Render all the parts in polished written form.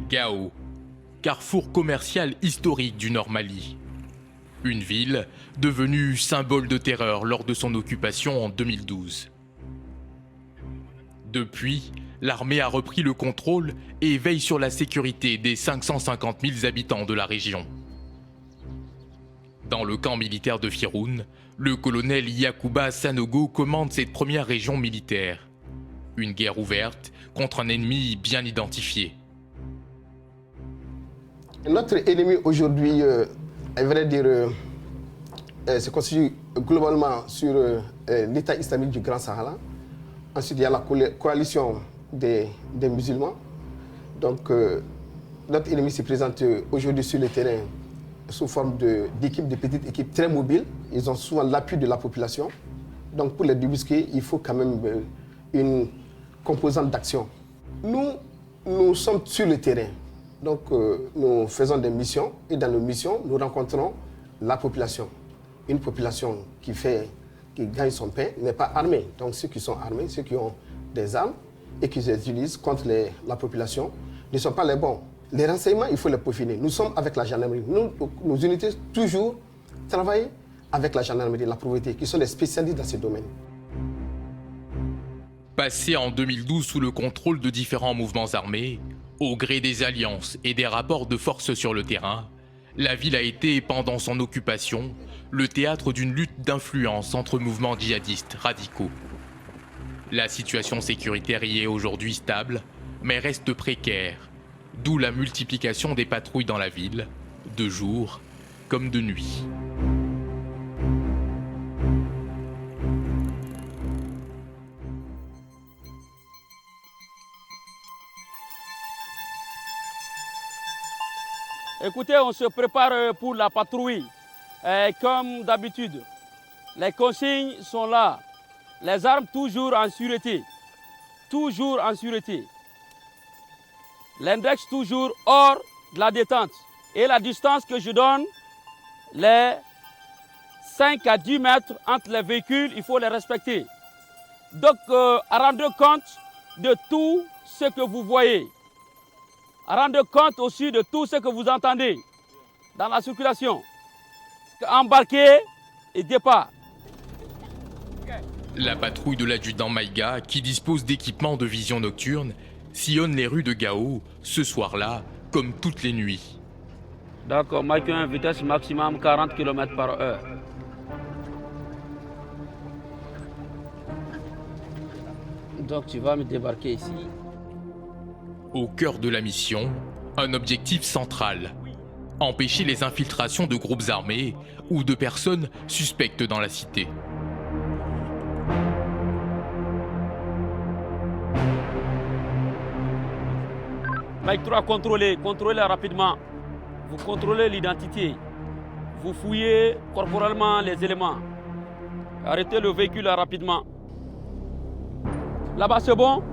Gao, carrefour commercial historique du Nord Mali. Une ville devenue symbole de terreur lors de son occupation en 2012. Depuis, l'armée a repris le contrôle et veille sur la sécurité des 550 000 habitants de la région. Dans le camp militaire de Firoun, le colonel Yacouba Sanogo commande cette première région militaire. Une guerre ouverte contre un ennemi bien identifié. Notre ennemi aujourd'hui, à vrai dire, se constitue globalement sur l'État islamique du Grand Sahara. Ensuite, il y a la coalition des musulmans. Donc, notre ennemi se présente aujourd'hui sur le terrain sous forme d'équipes, de petites équipes très mobiles. Ils ont souvent l'appui de la population. Donc, pour les débusquer, il faut quand même une composante d'action. Nous sommes sur le terrain. Donc, nous faisons des missions et dans nos missions, nous rencontrons la population. Une population qui gagne son pain n'est pas armée. Donc, ceux qui sont armés, ceux qui ont des armes et qui les utilisent contre la population ne sont pas les bons. Les renseignements, il faut les peaufiner. Nous sommes avec la gendarmerie. Nos unités, toujours, travaillent avec la gendarmerie, la pauvreté, qui sont des spécialistes dans ces domaines. Passé en 2012 sous le contrôle de différents mouvements armés, au gré des alliances et des rapports de force sur le terrain, la ville a été, pendant son occupation, le théâtre d'une lutte d'influence entre mouvements djihadistes radicaux. La situation sécuritaire y est aujourd'hui stable, mais reste précaire, d'où la multiplication des patrouilles dans la ville, de jour comme de nuit. Écoutez, on se prépare pour la patrouille. Comme d'habitude, les consignes sont là. Les armes toujours en sûreté. Toujours en sûreté. L'index toujours hors de la détente. Et la distance que je donne, les 5 à 10 mètres entre les véhicules, il faut les respecter. Donc, rendez compte de tout ce que vous voyez. Rendez compte aussi de tout ce que vous entendez dans la circulation. Embarquez et départ. La patrouille de l'adjudant Maïga, qui dispose d'équipements de vision nocturne, sillonne les rues de Gao ce soir-là, comme toutes les nuits. D'accord, Maïga, vitesse maximum 40 km/h. Donc tu vas me débarquer ici. Au cœur de la mission, un objectif central. Empêcher les infiltrations de groupes armés ou de personnes suspectes dans la cité. Mike 3, contrôlez rapidement. Vous contrôlez l'identité. Vous fouillez corporellement les éléments. Arrêtez le véhicule rapidement. Là-bas, c'est bon?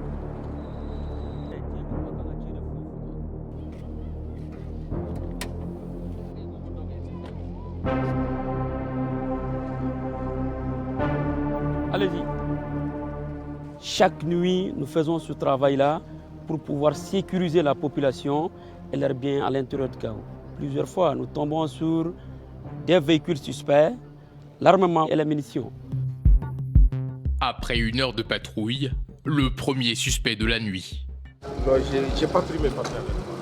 Allez-y. Chaque nuit, nous faisons ce travail-là pour pouvoir sécuriser la population et leurs biens à l'intérieur de Gao. Plusieurs fois, nous tombons sur des véhicules suspects, l'armement et les munitions. Après 1 heure de patrouille, le premier suspect de la nuit. Non, j'ai pas pris mes papiers.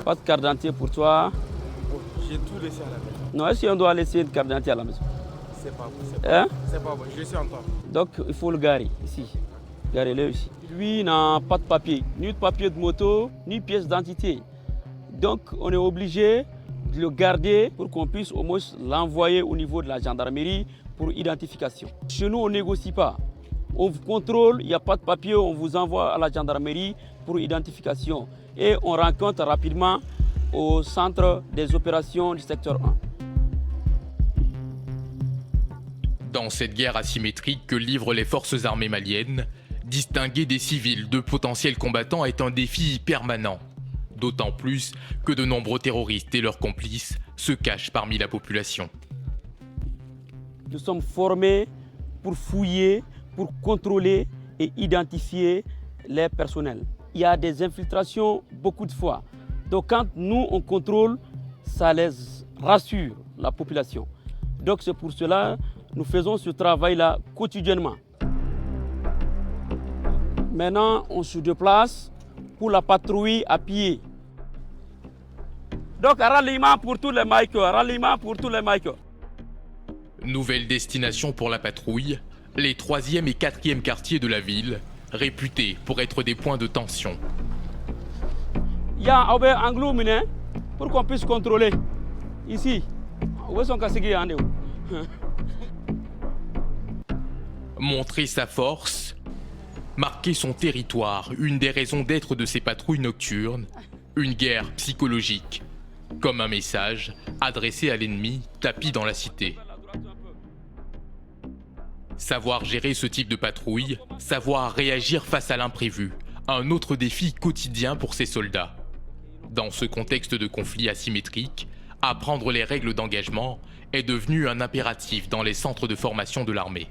Pas de carte d'identité pour toi? J'ai tout laissé à la maison. Non, est-ce qu'on doit laisser une carte d'identité à la maison? C'est pas bon. C'est pas bon, je laisse encore. Donc, il faut le garer ici. Garez-le ici. Lui n'a pas de papier, ni de papier de moto, ni pièce d'identité. Donc, on est obligé de le garder pour qu'on puisse au moins l'envoyer au niveau de la gendarmerie pour identification. Chez nous, on ne négocie pas. On vous contrôle, il n'y a pas de papier, on vous envoie à la gendarmerie pour identification. Et on rencontre rapidement au centre des opérations du secteur 1. Dans cette guerre asymétrique que livrent les forces armées maliennes, distinguer des civils de potentiels combattants est un défi permanent. D'autant plus que de nombreux terroristes et leurs complices se cachent parmi la population. Nous sommes formés pour fouiller, pour contrôler et identifier les personnels. Il y a des infiltrations beaucoup de fois. Donc quand nous on contrôle, ça les rassure, la population. Donc c'est pour cela que nous faisons ce travail-là quotidiennement. Maintenant, on se déplace pour la patrouille à pied. Donc ralliement pour tous les Maïkos, ralliement pour tous les Maïkos. Nouvelle destination pour la patrouille, les 3e et 4e quartiers de la ville, réputés pour être des points de tension. Il y a un anglou pour qu'on puisse contrôler. Ici, où est-ce qu'on s'est Montrer sa force, marquer son territoire, une des raisons d'être de ces patrouilles nocturnes, une guerre psychologique, comme un message adressé à l'ennemi tapi dans la cité. Savoir gérer ce type de patrouille, savoir réagir face à l'imprévu, un autre défi quotidien pour ces soldats. Dans ce contexte de conflit asymétrique, apprendre les règles d'engagement est devenu un impératif dans les centres de formation de l'armée.